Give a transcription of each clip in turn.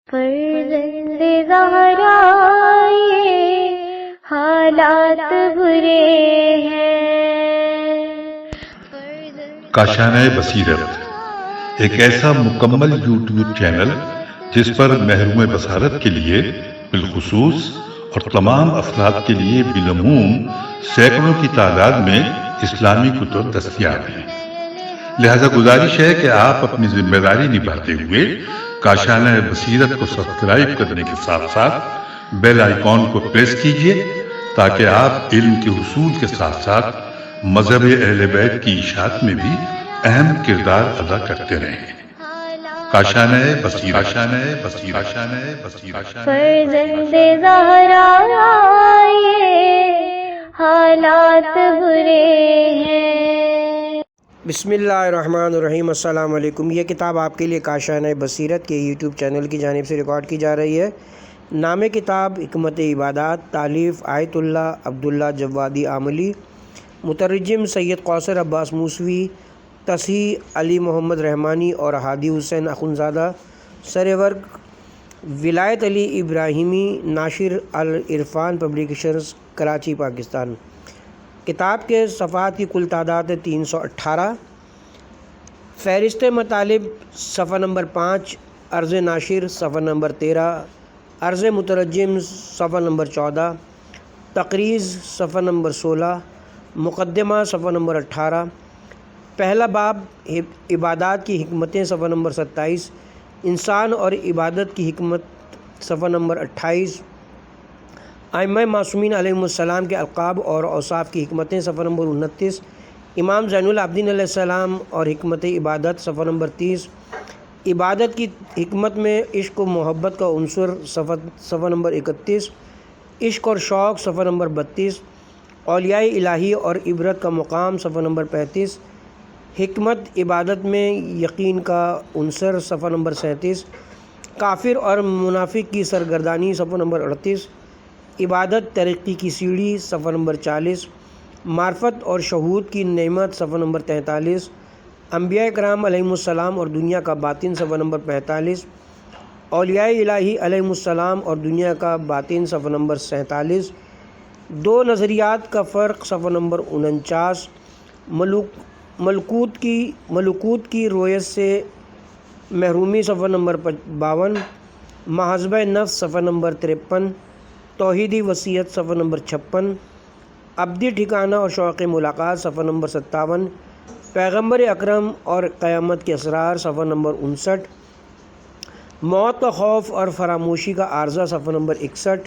فرزند زہرا یہ حالات برے ہیں۔ کاشانہ بصیرت ایک ایسا مکمل یوٹیوب چینل جس پر محروم بصارت کے لیے بالخصوص اور تمام افراد کے لیے بالعموم سینکڑوں کی تعداد میں اسلامی کتب دستیاب ہیں۔ لہذا گزارش ہے کہ آپ اپنی ذمہ داری نبھاتے ہوئے کاشانہ بصیرت کو سبسکرائب کرنے کے ساتھ ساتھ بیل آئیکن کو پریس کیجیے تاکہ آپ علم کے حصول کے ساتھ ساتھ مذہب اہل بیت کی اشاعت میں بھی اہم کردار ادا کرتے رہیں۔ کاشانہ بصیرت۔ فرزند زہرا یہ حالات برے ہیں۔ بسم اللہ الرحمن الرحیم۔ السلام علیکم۔ یہ کتاب آپ کے لیے کاشانہ بصیرت کے یوٹیوب چینل کی جانب سے ریکارڈ کی جا رہی ہے۔ نام کتاب حکمت عبادات، تالیف آیت اللہ عبداللہ جوادی عاملی، مترجم سید قوثر عباس موسوی، تصحیح علی محمد رحمانی اور ہادی حسین اخندزادہ، سر ورق ولایت علی ابراہیمی، ناشر العرفان پبلیکیشنز، کراچی، پاکستان۔ کتاب کے صفحات کی کل تعداد ہے 318۔ فہرست مطالب صفحہ نمبر 5، عرض ناشر صفحہ نمبر 13، عرض مترجم صفحہ نمبر 14، تقریض صفحہ نمبر 16، مقدمہ صفحہ نمبر 18، پہلا باب عبادات کی حکمتیں صفحہ نمبر 27، انسان اور عبادت کی حکمت صفحہ نمبر 28، ائمہ معصومین علیہم السلام کے القاب اور اوصاف کی حکمتیں صفحہ نمبر 29، امام زین العابدین علیہ السلام اور حکمت عبادت صفحہ نمبر 30، عبادت کی حکمت میں عشق و محبت کا عنصر صفحہ نمبر 31، عشق اور شوق صفحہ نمبر 32، اولیاء الہی اور عبرت کا مقام صفحہ نمبر 35، حکمت عبادت میں یقین کا عنصر صفحہ نمبر 37، کافر اور منافق کی سرگردانی صفحہ نمبر 38، عبادت ترقی کی سیڑھی صفحہ نمبر 40، معرفت اور شہود کی نعمت صفحہ نمبر 43، انبیاء کرام علیہم السلام اور دنیا کا باطن صفحہ نمبر 45، اولیاء الہی علیہم السلام اور دنیا کا باطن صفحہ نمبر 47، دو نظریات کا فرق صفحہ نمبر 49، ملکوت کی رویت سے محرومی صفحہ نمبر 52، محاسبہ نفس صفحہ نمبر 53، توحیدی وصیت صفحہ نمبر 56، ابدی ٹھکانہ اور شوق ملاقات صفحہ نمبر 57، پیغمبر اکرم اور قیامت کے اسرار صفحہ نمبر 59، موت کا خوف اور فراموشی کا عارضہ صفحہ نمبر 61،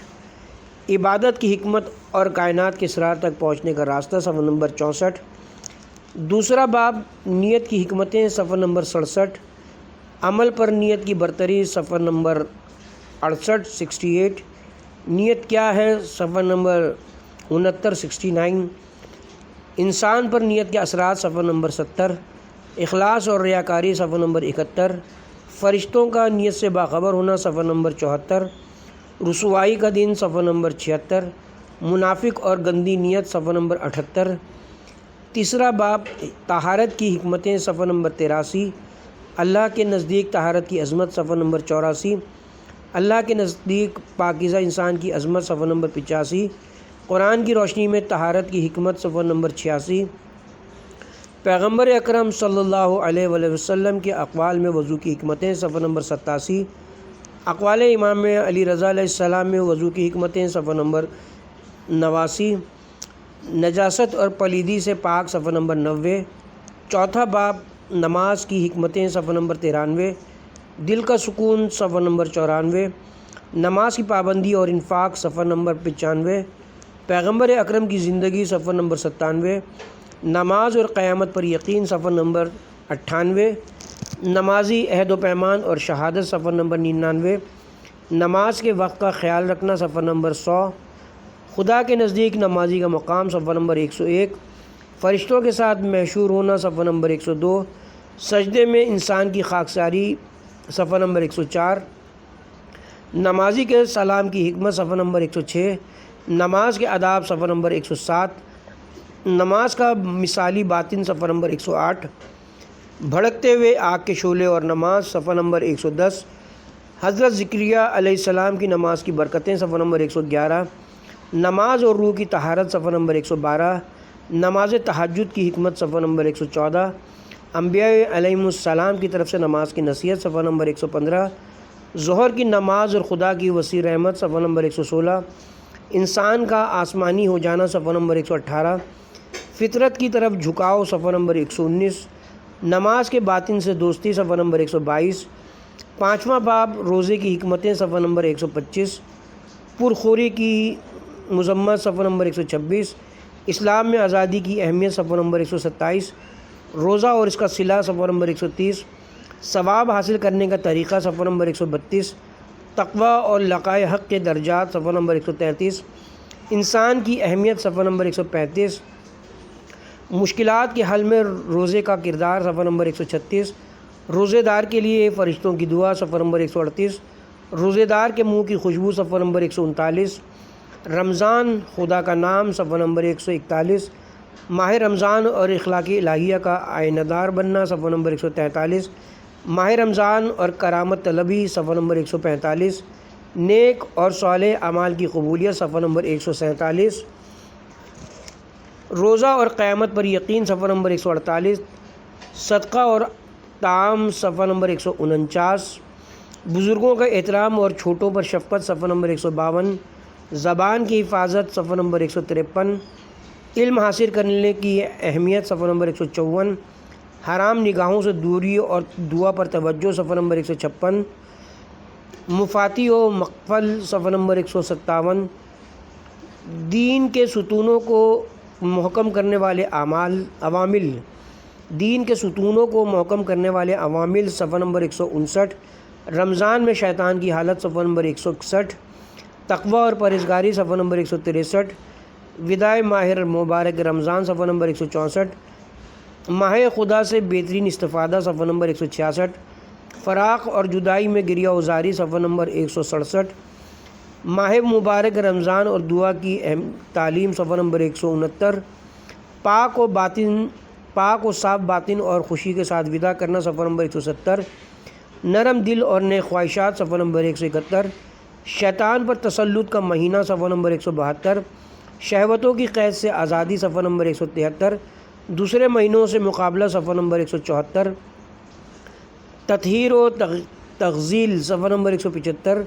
عبادت کی حکمت اور کائنات کے اسرار تک پہنچنے کا راستہ صفحہ نمبر 64، دوسرا باب نیت کی حکمتیں صفحہ نمبر 67، عمل پر نیت کی برتری صفحہ نمبر 68 نیت کیا ہے صفحہ نمبر 69 انسان پر نیت کے اثرات صفحہ نمبر 70، اخلاص اور ریاکاری صفحہ نمبر 71، فرشتوں کا نیت سے باخبر ہونا صفحہ نمبر 74، رسوائی کا دن صفحہ نمبر 76، منافق اور گندی نیت صفحہ نمبر 78، تیسرا باب طہارت کی حکمتیں صفحہ نمبر 83، اللہ کے نزدیک طہارت کی عظمت صفحہ نمبر 84، اللہ کے نزدیک پاکیزہ انسان کی عظمت صفحہ نمبر 85، قرآن کی روشنی میں طہارت کی حکمت صفحہ نمبر 86، پیغمبر اکرم صلی اللہ علیہ وآلہ وسلم کے اقوال میں وضو کی حکمتیں صفحہ نمبر 87، اقوال امام علی رضا علیہ السلام میں وضو کی حکمتیں صفحہ نمبر 89، نجاست اور پلیدی سے پاک صفحہ نمبر 90، چوتھا باب نماز کی حکمتیں صفحہ نمبر 93، دل کا سکون صفحہ نمبر 94، نماز کی پابندی اور انفاق صفحہ نمبر 95، پیغمبر اکرم کی زندگی صفحہ نمبر 97، نماز اور قیامت پر یقین صفحہ نمبر 98، نمازی عہد و پیمان اور شہادت صفحہ نمبر 99، نماز کے وقت کا خیال رکھنا صفحہ نمبر 100، خدا کے نزدیک نمازی کا مقام صفحہ نمبر 101، فرشتوں کے ساتھ محشور ہونا صفحہ نمبر 102، سجدے میں انسان کی خاکساری صفحہ نمبر 104، نمازی کے سلام کی حکمت صفحہ نمبر 106، نماز کے آداب صفحہ نمبر 107، نماز کا مثالی باطن صفحہ نمبر 108، بھڑکتے ہوئے آگ کے شعلے اور نماز صفحہ نمبر 110، حضرت زکریا علیہ السلام کی نماز کی برکتیں صفحہ نمبر 111، نماز اور روح کی طہارت صفحہ نمبر 112، نماز تہجد کی حکمت صفحہ نمبر 114، انبیاء علیہم السلام کی طرف سے نماز کی نصیحت صفحہ نمبر 115، ظہر کی نماز اور خدا کی وسیع رحمت صفحہ نمبر 116، انسان کا آسمانی ہو جانا صفحہ نمبر 118، فطرت کی طرف جھکاؤ صفحہ نمبر 119، نماز کے باطن سے دوستی صفحہ نمبر 122، پانچواں باب روزے کی حکمتیں صفحہ نمبر 125، پرخوری کی مذمت صفحہ نمبر 126، اسلام میں آزادی کی اہمیت صفحہ نمبر 127، روزہ اور اس کا صلہ صفحہ نمبر 130، ثواب حاصل کرنے کا طریقہ صفحہ نمبر 132، تقوی اور لقائے حق کے درجات صفحہ نمبر 133، انسان کی اہمیت صفحہ نمبر 135، مشکلات کے حل میں روزے کا کردار صفحہ نمبر 136، روزے دار کے لیے فرشتوں کی دعا صفحہ نمبر 138، روزے دار کے منہ کی خوشبو صفحہ نمبر 139، رمضان خدا کا نام صفحہ نمبر 141، ماہ رمضان اور اخلاق الہیہ کا آئینہ دار بننا صفحہ نمبر 143، ماہ رمضان اور کرامت طلبی صفحہ نمبر 145، نیک اور صالح اعمال کی قبولیت صفحہ نمبر 147، روزہ اور قیامت پر یقین صفحہ نمبر 148، صدقہ اور طعام صفحہ نمبر 149، بزرگوں کا احترام اور چھوٹوں پر شفقت صفحہ نمبر 152، زبان کی حفاظت صفحہ نمبر 153، علم حاصل کرنے کی اہمیت صفحہ نمبر 154، حرام نگاہوں سے دوری اور دعا پر توجہ صفحہ نمبر 156، مفاتی و مقفل صفحہ نمبر 157، دین کے ستونوں کو محکم کرنے والے عوامل دین کے ستونوں کو محکم کرنے والے عوامل صفحہ نمبر 159، رمضان میں شیطان کی حالت صفحہ نمبر 161، تقوی اور پرہیزگاری صفحہ نمبر 163، وداع ماہ مبارک رمضان صفحہ نمبر 164، ماہ خدا سے بہترین استفادہ صفحہ نمبر 166، فراق اور جدائی میں گریہ وزاری صفحہ نمبر 167، ماہ مبارک رمضان اور دعا کی اہم تعلیم صفحہ نمبر 169، پاک و صاف باطن اور خوشی کے ساتھ وداع کرنا صفحہ نمبر 170، نرم دل اور نیک خواہشات صفحہ نمبر 171، شیطان پر تسلط کا مہینہ صفحہ نمبر 172، شہوتوں کی قید سے آزادی صفحہ نمبر 173، دوسرے مہینوں سے مقابلہ صفحہ نمبر 174، تطہیر و تغزیل صفحہ نمبر 175،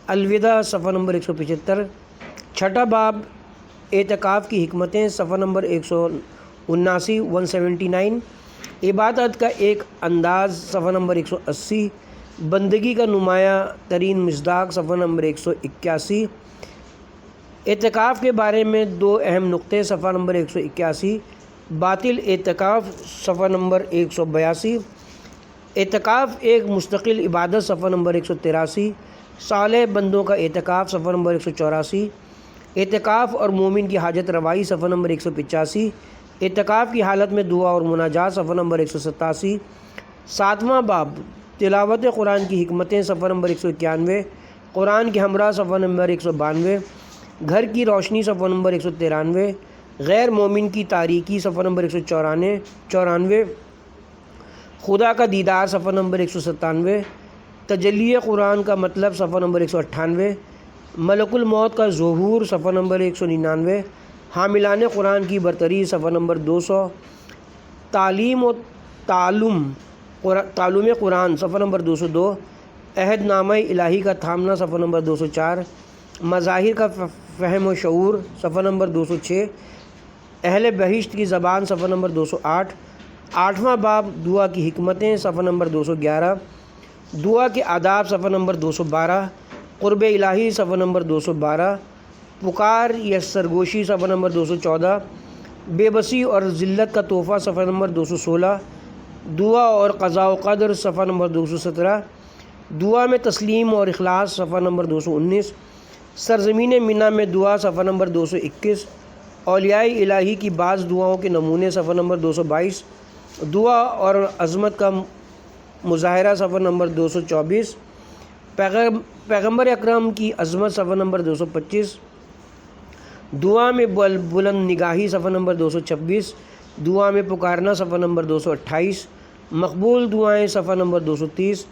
الوداع صفحہ نمبر 175، چھٹا باب اعتکاف کی حکمتیں صفحہ نمبر 179، عبادت کا ایک انداز صفحہ نمبر 180، بندگی کا نمایاں ترین مصداق صفحہ نمبر 181، اعتکاف کے بارے میں دو اہم نقطے صفحہ نمبر 181، باطل اعتکاف صفحہ نمبر 182، اعتکاف ایک مستقل عبادت صفحہ نمبر 183، صالح بندوں کا اعتکاف صفحہ نمبر 184، اعتکاف اور مومن کی حاجت روائی صفحہ نمبر 185، اعتکاف کی حالت میں دعا اور مناجات صفحہ نمبر 187، ساتواں باب تلاوت قرآن کی حکمتیں صفحہ نمبر 191، قرآن کے ہمراہ صفحہ نمبر 192، گھر کی روشنی صفحہ نمبر 193، غیر مومن کی تاریکی صفحہ نمبر 194، خدا کا دیدار صفحہ نمبر 197، تجلی قرآن کا مطلب صفحہ نمبر 198، ملک الموت کا ظہور صفحہ نمبر 199، حاملان قرآن کی برتری صفحہ نمبر 200، تعلیم و تعلم قرآن صفحہ نمبر 202، عہد نامہ الہی کا تھامنا صفحہ نمبر 204، مظاہر کا فہم و شعور صفحہ نمبر 206، اہل بہشت کی زبان صفحہ نمبر 208، آٹھواں باب دعا کی حکمتیں صفحہ نمبر 211، دعا کے آداب صفحہ نمبر 212، قرب الہی صفحہ نمبر 212، پکار یا سرگوشی صفحہ نمبر 214، بے بسی اور ذلت کا تحفہ صفحہ نمبر 216، دعا اور قضاء و قدر صفحہ نمبر 217، دعا میں تسلیم اور اخلاص صفحہ نمبر 219، سرزمین منہ میں دعا صفحہ نمبر 221، اولیاء الہی کی بعض دعاؤں کے نمونے صفحہ نمبر 222، دعا اور عظمت کا مظاہرہ صفحہ نمبر 224، پیغمبر اکرم کی عظمت صفحہ نمبر 225، دعا میں بلند نگاہی صفحہ نمبر 226، دعا میں پکارنا صفحہ نمبر 228، مقبول دعائیں صفحہ نمبر 230،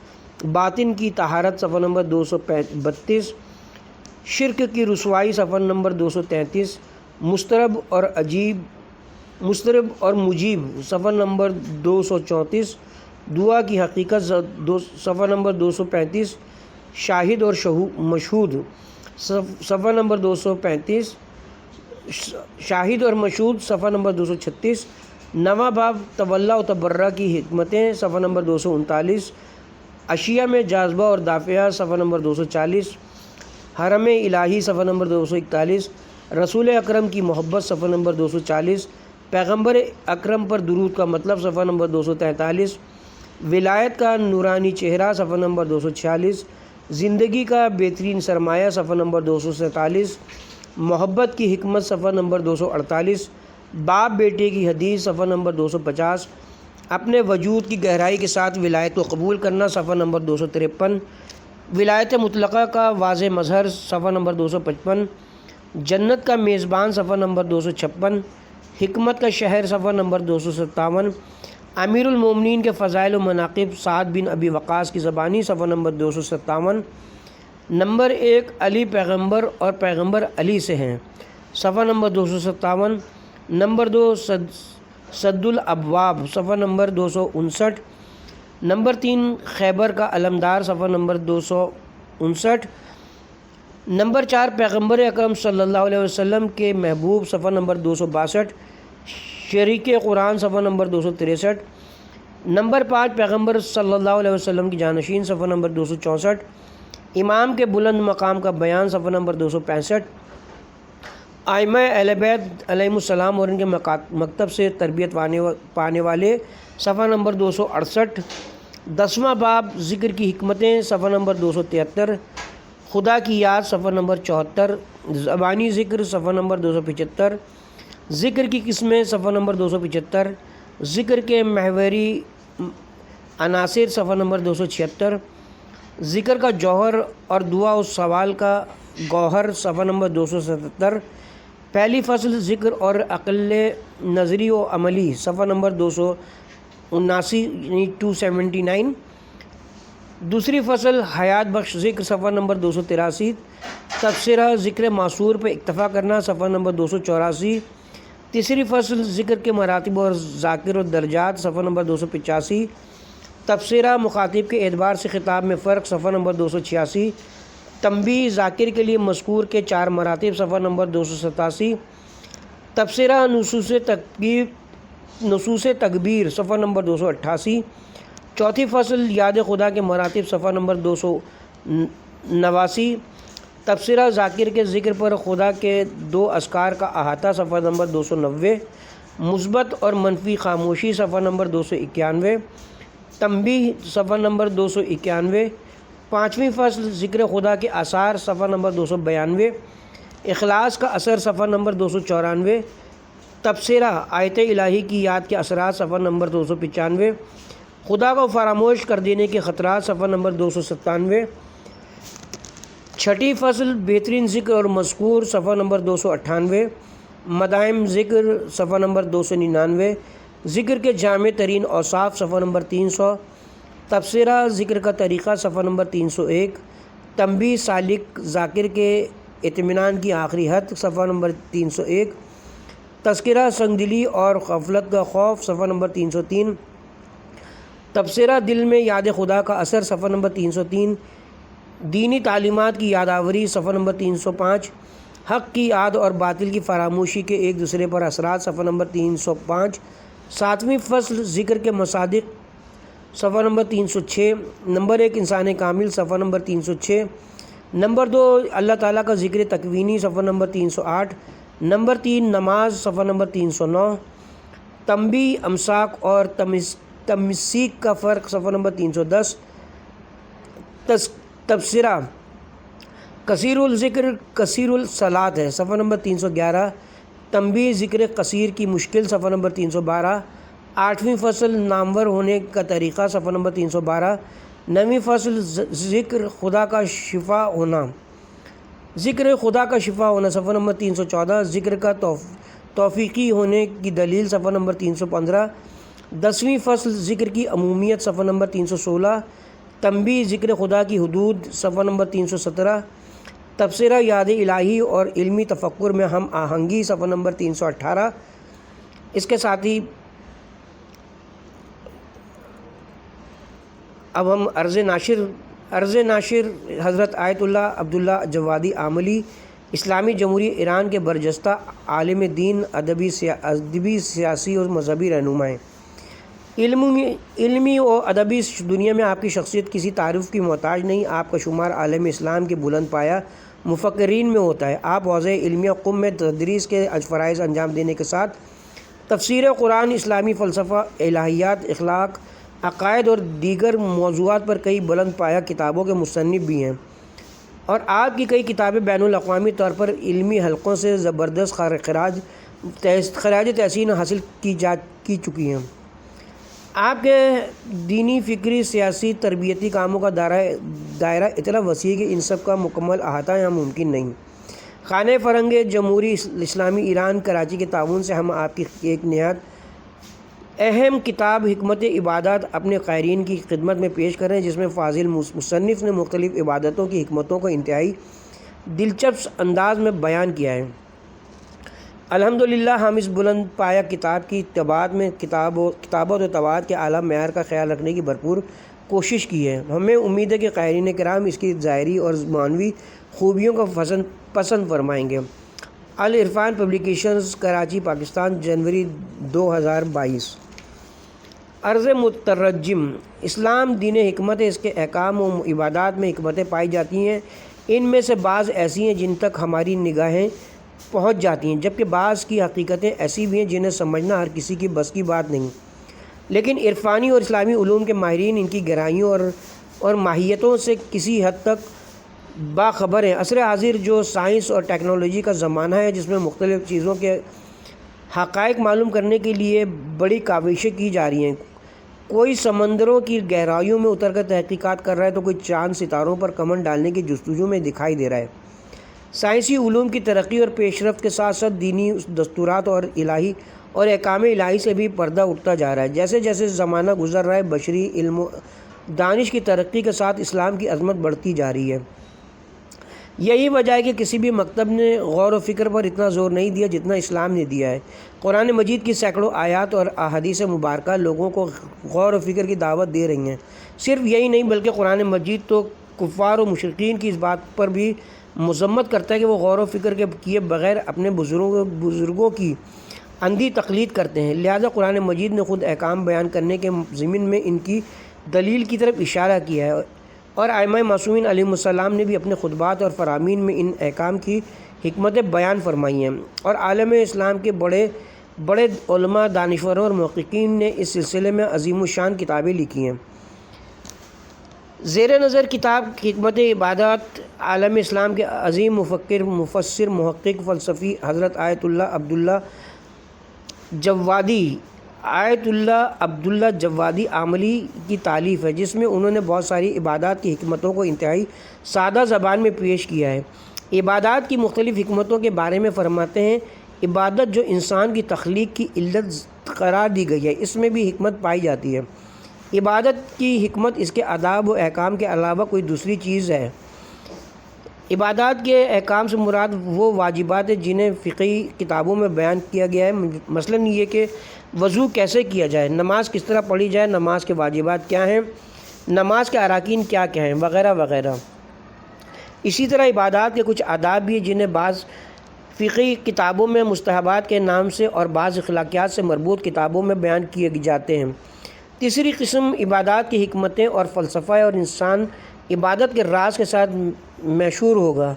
باطن کی طہارت صفحہ نمبر 232، شرک کی رسوائی صفحہ نمبر 233، مسترب اور مجیب صفحہ نمبر 234، دعا کی حقیقت صفحہ نمبر 235، شاہد اور مشہود صفحہ نمبر 235، شاہد اور مشہود صفحہ نمبر 236، نواں باب تولا و تبرہ کی حکمتیں صفحہ نمبر 239، اشیاء میں جاذبہ اور دافعہ صفحہ نمبر 240، حرم الہی صفحہ نمبر 241، رسول اکرم کی محبت صفحہ نمبر 240، پیغمبر اکرم پر درود کا مطلب صفحہ نمبر 243، ولایت کا نورانی چہرہ صفحہ نمبر 246، زندگی کا بہترین سرمایہ صفحہ نمبر 247، محبت کی حکمت صفحہ نمبر 248، باپ بیٹے کی حدیث صفحہ نمبر 250، اپنے وجود کی گہرائی کے ساتھ ولایت کو قبول کرنا صفحہ نمبر 253، ولایت مطلقہ کا واضح مظہر صفحہ نمبر 255، جنت کا میزبان صفحہ نمبر 256، حکمت کا شہر صفحہ نمبر 257، امیر المومنین کے فضائل و مناقب سعد بن ابی وقاص کی زبانی صفحہ نمبر 257، نمبر 1 علی پیغمبر اور پیغمبر علی سے ہیں صفحہ نمبر 257، نمبر 2 سد الابواب صفحہ نمبر 259، نمبر 3 خیبر کا علمدار صفحہ نمبر 259، نمبر 4 پیغمبر اکرم صلی اللہ علیہ وسلم کے محبوب صفحہ نمبر 262، شریک قرآن صفحہ نمبر 263، نمبر 5 پیغمبر صلی اللہ علیہ وسلم کی جانشین صفحہ نمبر 264، امام کے بلند مقام کا بیان صفحہ نمبر 265، ائمہ اہل بیت علیہم السلام اور ان کے مکتب سے تربیت پانے والے صفحہ نمبر 268، 10واں باب ذکر کی حکمتیں صفحہ نمبر 273، خدا کی یاد صفحہ نمبر 74، زبانی ذکر صفحہ نمبر 275، ذکر کی قسمیں صفحہ نمبر 275، ذکر کے محوری عناصر صفحہ نمبر 276، ذکر کا جوہر اور دعا و سوال کا گوہر صفحہ نمبر 277، پہلی فصل ذکر اور عقل نظری و عملی صفحہ نمبر 279 یعنی 279، دوسری فصل حیات بخش ذکر صفحہ نمبر 283، تبصرہ ذکر معصور پہ اکتفا کرنا صفحہ نمبر 284، تیسری فصل ذکر کے مراتب اور ذاکر و درجات صفحہ نمبر 285، تبصرہ مخاطب کے اعتبار سے خطاب میں فرق صفحہ نمبر 286، تنبیہ ذاکر کے لیے مذکور کے 4 مراتب صفحہ نمبر 287، تبصرہ نصوص تکبیر صفحہ نمبر 288، چوتھی فصل یاد خدا کے مراتب صفحہ نمبر 289، تبصرہ ذاکر کے ذکر پر خدا کے 2 اذکار کا احاطہ صفحہ نمبر 290، مثبت اور منفی خاموشی صفحہ نمبر 291، تنبیہ صفحہ نمبر 291، پانچویں فصل ذکر خدا کے آثار صفحہ نمبر 292، اخلاص کا اثر صفحہ نمبر 294، تبصرہ آیت الہی کی یاد کے اثرات صفحہ نمبر 295، خدا کو فراموش کر دینے کے خطرات صفحہ نمبر 297، چھٹی فصل بہترین ذکر اور مذکور صفحہ نمبر 298، مدائم ذکر صفحہ نمبر 299، ذکر کے جامع ترین اوصاف صفحہ نمبر 300، تبصرہ ذکر کا طریقہ صفحہ نمبر 301، تنبیہ سالک ذاکر کے اطمینان کی آخری حد صفحہ نمبر 301، تذکرہ سنگدلی اور غفلت کا خوف صفحہ نمبر 303، تبصرہ دل میں یاد خدا کا اثر صفحہ نمبر 303، دینی تعلیمات کی یادآوری صفحہ نمبر 305، حق کی یاد اور باطل کی فراموشی کے ایک دوسرے پر اثرات صفحہ نمبر 305، ساتویں فصل ذکر کے مصادق صفحہ نمبر 306، نمبر 1 انسان کامل صفحہ نمبر 306، نمبر 2 اللہ تعالیٰ کا ذکر تکوینی صفحہ نمبر 308، نمبر 3 نماز صفحہ نمبر 309، تنبیہ امساک اور تمسیک کا فرق صفحہ نمبر 310، تبصرہ کثیر الذکر کثیر الصلاۃ ہے صفحہ نمبر 311، تنبیہ ذکر قصیر کی مشکل صفحہ نمبر 312، آٹھویں فصل نامور ہونے کا طریقہ صفحہ نمبر 312، نویں فصل ذکر خدا کا شفا ہونا صفحہ نمبر 314، ذکر کا توفیقی ہونے کی دلیل صفحہ نمبر 315، 10ویں فصل ذکر کی عمومیت صفحہ نمبر 316، تنبیہ ذکر خدا کی حدود صفحہ نمبر 317، تبصرہ یاد الہی اور علمی تفکر میں ہم آہنگی صفحہ نمبر 318۔ اس کے ساتھ ہی اب ہم عرض ناشر حضرت آیت اللہ عبداللہ جوادی عاملی، اسلامی جمہوریہ ایران کے برجستہ عالم دین، ادبی، سیاسی اور مذہبی رہنما ہیں۔ علمی و ادبی دنیا میں آپ کی شخصیت کسی تعارف کی محتاج نہیں۔ آپ کا شمار عالم اسلام کے بلند پایہ مفکرین میں ہوتا ہے۔ آپ حوزہ علمیہ قم میں تدریس کے فرائض انجام دینے کے ساتھ تفسیر قرآن، اسلامی فلسفہ، الہیات، اخلاق، عقائد اور دیگر موضوعات پر کئی بلند پایہ کتابوں کے مصنف بھی ہیں، اور آپ کی کئی کتابیں بین الاقوامی طور پر علمی حلقوں سے زبردست خراج تحسین حاصل کی چکی ہیں۔ آپ کے دینی، فکری، سیاسی، تربیتی کاموں کا دائرہ اتنا وسیع ہے کہ ان سب کا مکمل احاطہ یہاں ممکن نہیں۔ خانہ فرنگ جمہوریہ اسلامی ایران کراچی کے تعاون سے ہم آپ کی ایک نہایت اہم کتاب حکمت عبادات اپنے قارئین کی خدمت میں پیش کر رہے ہیں، جس میں فاضل مصنف نے مختلف عبادتوں کی حکمتوں کو انتہائی دلچسپ انداز میں بیان کیا ہے۔ الحمدللہ ہم اس بلند پایہ کتاب کی طباعت میں کتابت و طباعت کے اعلیٰ معیار کا خیال رکھنے کی بھرپور کوشش کی ہے۔ ہمیں امید ہے کہ قارئین کرام اس کی ظاہری اور معنوی خوبیوں کو پسند فرمائیں گے۔ العرفان پبلیکیشنز، کراچی، پاکستان، جنوری 2022۔ عرض مترجم: اسلام دین حکمت ہے۔ اس کے احکام و عبادات میں حکمتیں پائی جاتی ہیں۔ ان میں سے بعض ایسی ہیں جن تک ہماری نگاہیں پہنچ جاتی ہیں، جبکہ بعض کی حقیقتیں ایسی بھی ہیں جنہیں سمجھنا ہر کسی کی بس کی بات نہیں، لیکن عرفانی اور اسلامی علوم کے ماہرین ان کی گہرائیوں اور ماہیتوں سے کسی حد تک باخبر ہیں۔ عصر حاضر جو سائنس اور ٹیکنالوجی کا زمانہ ہے، جس میں مختلف چیزوں کے حقائق معلوم کرنے کے لیے بڑی کاوشیں کی جا رہی ہیں، کوئی سمندروں کی گہرائیوں میں اتر کر تحقیقات کر رہا ہے تو کوئی چاند ستاروں پر کمن ڈالنے کی جستجو میں دکھائی دے رہا ہے۔ سائنسی علوم کی ترقی اور پیش رفت کے ساتھ ساتھ دینی دستورات اور احکام الہی سے بھی پردہ اٹھتا جا رہا ہے۔ جیسے جیسے زمانہ گزر رہا ہے، بشری علم و دانش کی ترقی کے ساتھ اسلام کی عظمت بڑھتی جا رہی ہے۔ یہی وجہ ہے کہ کسی بھی مکتب نے غور و فکر پر اتنا زور نہیں دیا جتنا اسلام نے دیا ہے۔ قرآن مجید کی سینکڑوں آیات اور احادیث مبارکہ لوگوں کو غور و فکر کی دعوت دے رہی ہیں۔ صرف یہی نہیں بلکہ قرآن مجید تو کفار و مشرکین کی اس بات پر بھی مذمت کرتا ہے کہ وہ غور و فکر کے کیے بغیر اپنے بزرگوں کی اندھی تقلید کرتے ہیں۔ لہذا قرآن مجید نے خود احکام بیان کرنے کے ضمن میں ان کی دلیل کی طرف اشارہ کیا ہے، اور ائمہ معصومین علیہم السلام نے بھی اپنے خطبات اور فرامین میں ان احکام کی حکمتیں بیان فرمائی ہیں، اور عالم اسلام کے بڑے بڑے علماء، دانشوروں اور محققین نے اس سلسلے میں عظیم الشان کتابیں لکھی ہیں۔ زیر نظر کتاب حکمت عبادات عالم اسلام کے عظیم مفکر، مفسر، محقق، فلسفی حضرت آیت اللہ عبداللہ جوادی عاملی کی تالیف ہے، جس میں انہوں نے بہت ساری عبادات کی حکمتوں کو انتہائی سادہ زبان میں پیش کیا ہے۔ عبادات کی مختلف حکمتوں کے بارے میں فرماتے ہیں: عبادت جو انسان کی تخلیق کی علت قرار دی گئی ہے، اس میں بھی حکمت پائی جاتی ہے۔ عبادت کی حکمت اس کے آداب و احکام کے علاوہ کوئی دوسری چیز ہے۔ عبادات کے احکام سے مراد وہ واجبات ہیں جنہیں فقہی کتابوں میں بیان کیا گیا ہے، مثلاً یہ کہ وضو کیسے کیا جائے، نماز کس طرح پڑھی جائے، نماز کے واجبات کیا ہیں، نماز کے اراکین کیا کیا ہیں، وغیرہ وغیرہ۔ اسی طرح عبادات کے کچھ آداب بھی ہیں جنہیں بعض فقہی کتابوں میں مستحبات کے نام سے اور بعض اخلاقیات سے مربوط کتابوں میں بیان کیے جاتے ہیں۔ تیسری قسم عبادات کی حکمتیں اور فلسفہ ہے، اور انسان عبادت کے راز کے ساتھ مشہور ہوگا۔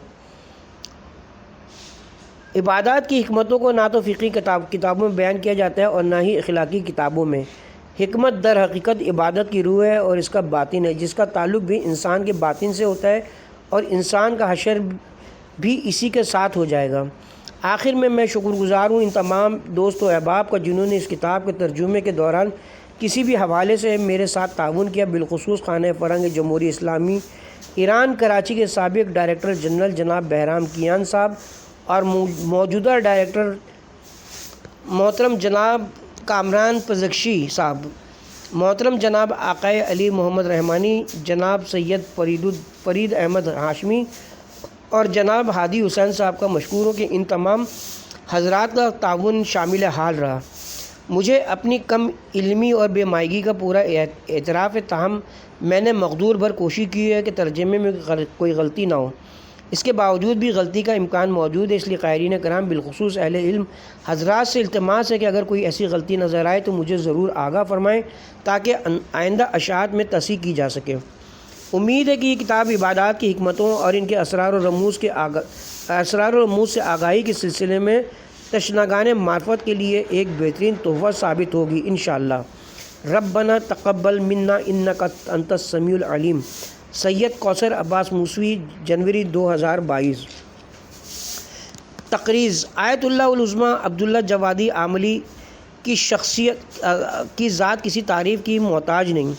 عبادات کی حکمتوں کو نہ تو فقہی کتابوں میں بیان کیا جاتا ہے اور نہ ہی اخلاقی کتابوں میں۔ حکمت در حقیقت عبادت کی روح ہے اور اس کا باطن ہے، جس کا تعلق بھی انسان کے باطن سے ہوتا ہے، اور انسان کا حشر بھی اسی کے ساتھ ہو جائے گا۔ آخر میں شکر گزار ہوں ان تمام دوست و احباب کا جنہوں نے اس کتاب کے ترجمے کے دوران کسی بھی حوالے سے میرے ساتھ تعاون کیا، بالخصوص خانہ فرنگ جمہوریہ اسلامی ایران کراچی کے سابق ڈائریکٹر جنرل جناب بہرام کیان صاحب اور موجودہ ڈائریکٹر محترم جناب کامران پزکشی صاحب۔ محترم جناب آقائے علی محمد رحمانی، جناب سید فرید احمد ہاشمی اور جناب ہادی حسین صاحب کا مشکور ہوں کہ ان تمام حضرات کا تعاون شامل حال رہا۔ مجھے اپنی کم علمی اور بے مائگی کا پورا اعتراف ہے، تاہم میں نے مقدور بھر کوشش کی ہے کہ ترجمے میں کوئی غلطی نہ ہو۔ اس کے باوجود بھی غلطی کا امکان موجود ہے، اس لیے قارئین کرام بالخصوص اہل علم حضرات سے التماس ہے کہ اگر کوئی ایسی غلطی نظر آئے تو مجھے ضرور آگاہ فرمائیں تاکہ آئندہ اشاعت میں تصحیح کی جا سکے۔ امید ہے کہ یہ کتاب عبادات کی حکمتوں اور ان کے اسرار و رموز سے آگاہی کے سلسلے میں تشنگان معرفت کے لیے ایک بہترین تحفہ ثابت ہوگی انشاءاللہ۔ ربنا تقبل منا انک انت السمیع العلیم۔ سید کوثر عباس موسوی، جنوری 2022۔ تقریض: آیت اللہ العظمیٰ عبداللہ جوادی عاملی کی شخصیت کی ذات کسی تعریف کی محتاج نہیں۔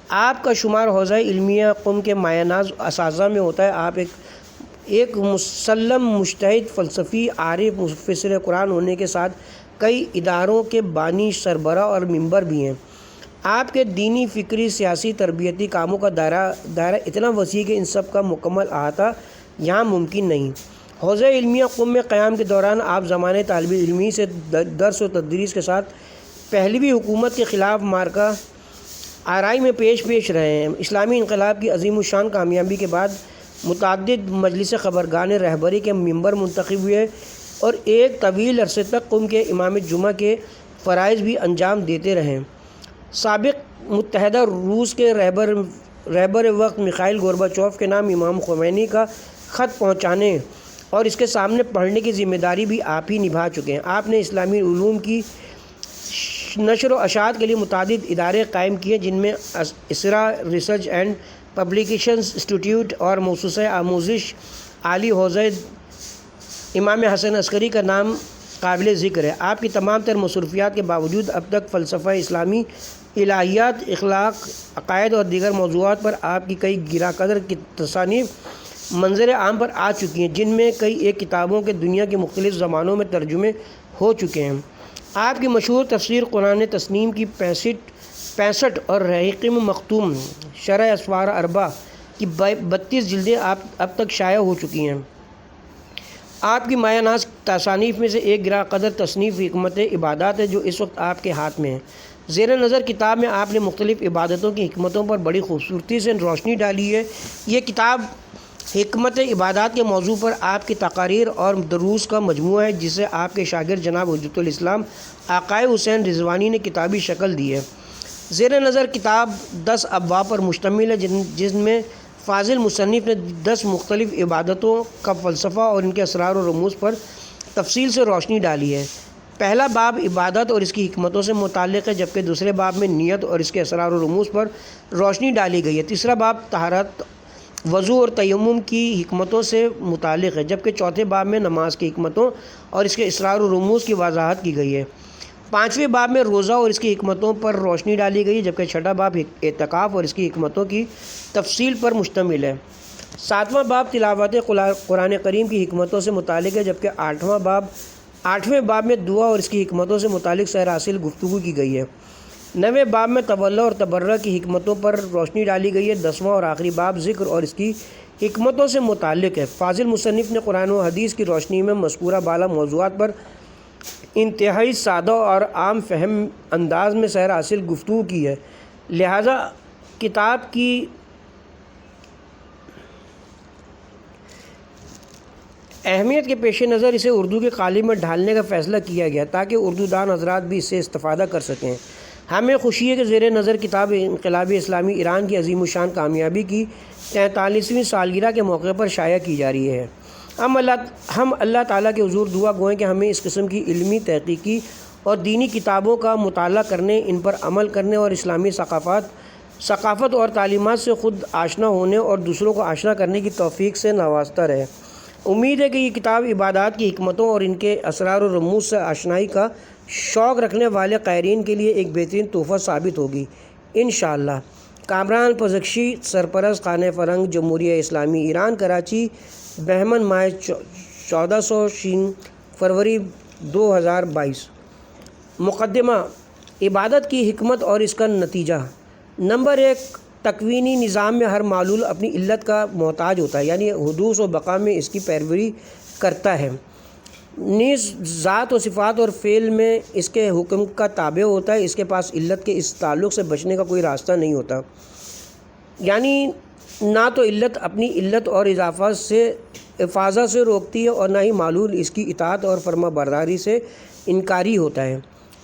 آپ کا شمار حوزہ علمیہ قم کے مایہ ناز اساتذہ میں ہوتا ہے۔ آپ ایک مسلم مجتہد، فلسفی، عارف، مفسر قرآن ہونے کے ساتھ کئی اداروں کے بانی، سربراہ اور ممبر بھی ہیں۔ آپ کے دینی، فکری، سیاسی، تربیتی کاموں کا دائرہ اتنا وسیع کہ ان سب کا مکمل احاطہ یہاں ممکن نہیں۔ حوزہ علمیہ قم میں قیام کے دوران آپ زمانۂ طالب علمی سے درس و تدریس کے ساتھ پہلوی حکومت کے خلاف معرکہ آرائی میں پیش رہے ہیں۔ اسلامی انقلاب کی عظیم الشان کامیابی کے بعد متعدد مجلس خبرگان رہبری کے ممبر منتخب ہوئے اور ایک طویل عرصے تک قم کے امام جمعہ کے فرائض بھی انجام دیتے رہے۔ سابق متحدہ روس کے رہبر وقت میخائیل گورباچوف کے نام امام خمینی کا خط پہنچانے اور اس کے سامنے پڑھنے کی ذمہ داری بھی آپ ہی نبھا چکے ہیں۔ آپ نے اسلامی علوم کی نشر و اشاعت کے لیے متعدد ادارے قائم کیے، جن میں اسرا ریسرچ اینڈ پبلیکیشنز انسٹیٹیوٹ اور موسسہ آموزش عالی حوزہ امام حسن عسکری کا نام قابل ذکر ہے۔ آپ کی تمام تر مصروفیات کے باوجود اب تک فلسفہ اسلامی، الہیات، اخلاق، عقائد اور دیگر موضوعات پر آپ کی کئی گراں قدر کی تصانیف منظر عام پر آ چکی ہیں، جن میں کئی ایک کتابوں کے دنیا کے مختلف زبانوں میں ترجمے ہو چکے ہیں۔ آپ کی مشہور تفسیر قرآن تسنیم کی 65 اور رحیقم مختوم شرح اسفار اربع کی 32 جلدیں اب تک شائع ہو چکی ہیں۔ آپ کی مایہ ناز تصانیف میں سے ایک گراں قدر تصنیف حکمت عبادات ہے، جو اس وقت آپ کے ہاتھ میں ہے۔ زیر نظر کتاب میں آپ نے مختلف عبادتوں کی حکمتوں پر بڑی خوبصورتی سے روشنی ڈالی ہے۔ یہ کتاب حکمت عبادات کے موضوع پر آپ کی تقاریر اور دروس کا مجموعہ ہے، جسے آپ کے شاگرد جناب حجت الاسلام آقائے حسین رضوانی نے کتابی شکل دی ہے۔ زیر نظر کتاب 10 ابواب پر مشتمل ہے، جن میں فاضل مصنف نے 10 مختلف عبادتوں کا فلسفہ اور ان کے اسرار و رموز پر تفصیل سے روشنی ڈالی ہے۔ پہلا باب عبادت اور اس کی حکمتوں سے متعلق ہے، جبکہ دوسرے باب میں نیت اور اس کے اسرار و رموز پر روشنی ڈالی گئی ہے۔ تیسرا باب طہارت، وضو اور تیمم کی حکمتوں سے متعلق ہے، جبکہ چوتھے باب میں نماز کی حکمتوں اور اس کے اسرار و رموز کی وضاحت کی گئی ہے۔ پانچویں باب میں روزہ اور اس کی حکمتوں پر روشنی ڈالی گئی ہے، جبکہ چھٹا باب اعتکاف اور اس کی حکمتوں کی تفصیل پر مشتمل ہے۔ ساتواں باب تلاوت قرآن کریم کی حکمتوں سے متعلق ہے، جبکہ آٹھویں باب میں دعا اور اس کی حکمتوں سے متعلق سیر حاصل گفتگو کی گئی ہے۔ 9ویں باب میں تولا اور تبرہ کی حکمتوں پر روشنی ڈالی گئی ہے۔ 10واں اور آخری باب ذکر اور اس کی حکمتوں سے متعلق ہے۔ فاضل مصنف نے قرآن و حدیث کی روشنی میں مذکورہ بالا موضوعات پر انتہائی سادہ اور عام فہم انداز میں سیر حاصل گفتگو کی ہے، لہذا کتاب کی اہمیت کے پیش نظر اسے اردو کے قالب میں ڈھالنے کا فیصلہ کیا گیا تاکہ اردو دان حضرات بھی اس سے استفادہ کر سکیں۔ ہمیں خوشی ہے کہ زیر نظر کتاب انقلاب اسلامی ایران کی عظیم الشان کامیابی کی 43ویں سالگرہ کے موقع پر شائع کی جا رہی ہے۔ ہم اللہ تعالیٰ کے حضور دعا گوئیں کہ ہمیں اس قسم کی علمی، تحقیقی اور دینی کتابوں کا مطالعہ کرنے، ان پر عمل کرنے اور اسلامی ثقافت اور تعلیمات سے خود آشنا ہونے اور دوسروں کو آشنا کرنے کی توفیق سے نوازتا رہے۔ امید ہے کہ یہ کتاب عبادات کی حکمتوں اور ان کے اسرار و رموز سے آشنائی کا شوق رکھنے والے قائرین کے لیے ایک بہترین تحفہ ثابت ہوگی انشاءاللہ۔ کامران پزکشی، سرپرست خانہ فرنگ، جمہوریہ اسلامی ایران، کراچی، بہمن ماہ 1400 فروری 2022۔ مقدمہ: عبادت کی حکمت اور اس کا نتیجہ۔ نمبر 1، تکوینی نظام میں ہر معلول اپنی علت کا محتاج ہوتا ہے، یعنی حدوث و بقا میں اس کی پیروی کرتا ہے، نیز ذات و صفات اور فعل میں اس کے حکم کا تابع ہوتا ہے۔ اس کے پاس علت کے اس تعلق سے بچنے کا کوئی راستہ نہیں ہوتا، یعنی نہ تو علت اپنی علت اور افاضہ سے روکتی ہے اور نہ ہی معلول اس کی اطاعت اور فرما برداری سے انکاری ہوتا ہے۔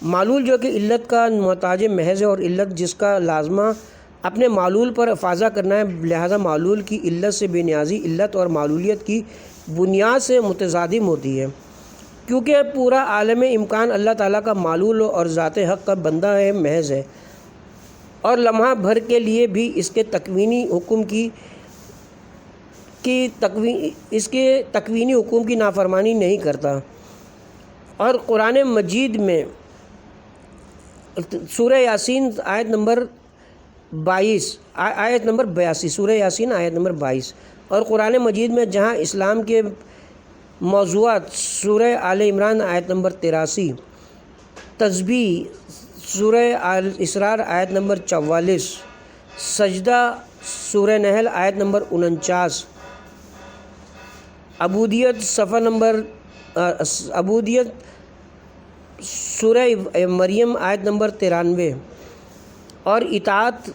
معلول جو کہ علت کا محتاج محض ہے اور علت جس کا لازمہ اپنے معلول پر افاضہ کرنا ہے، لہذا معلول کی علت سے بے نیازی علت اور معلولیت کی بنیاد سے متصادم ہوتی ہے، کیونکہ پورا عالم امکان اللہ تعالیٰ کا معلول اور ذات حق کا بندہ ہے، محض ہے، اور لمحہ بھر کے لیے بھی اس کے تکوینی حکم کی نافرمانی نہیں کرتا۔ اور قرآن مجید میں سورہ یاسین آیت نمبر 82، سورہ یاسین آیت نمبر 22، اور قرآن مجید میں جہاں اسلام کے موضوعات سورہ آل عمران آیت نمبر 83، تسبیح سورہ اسراء آیت نمبر 44، سجدہ سورہ نحل آیت نمبر 49، عبودیت سورہ مریم آیت نمبر 93 اور اطاعت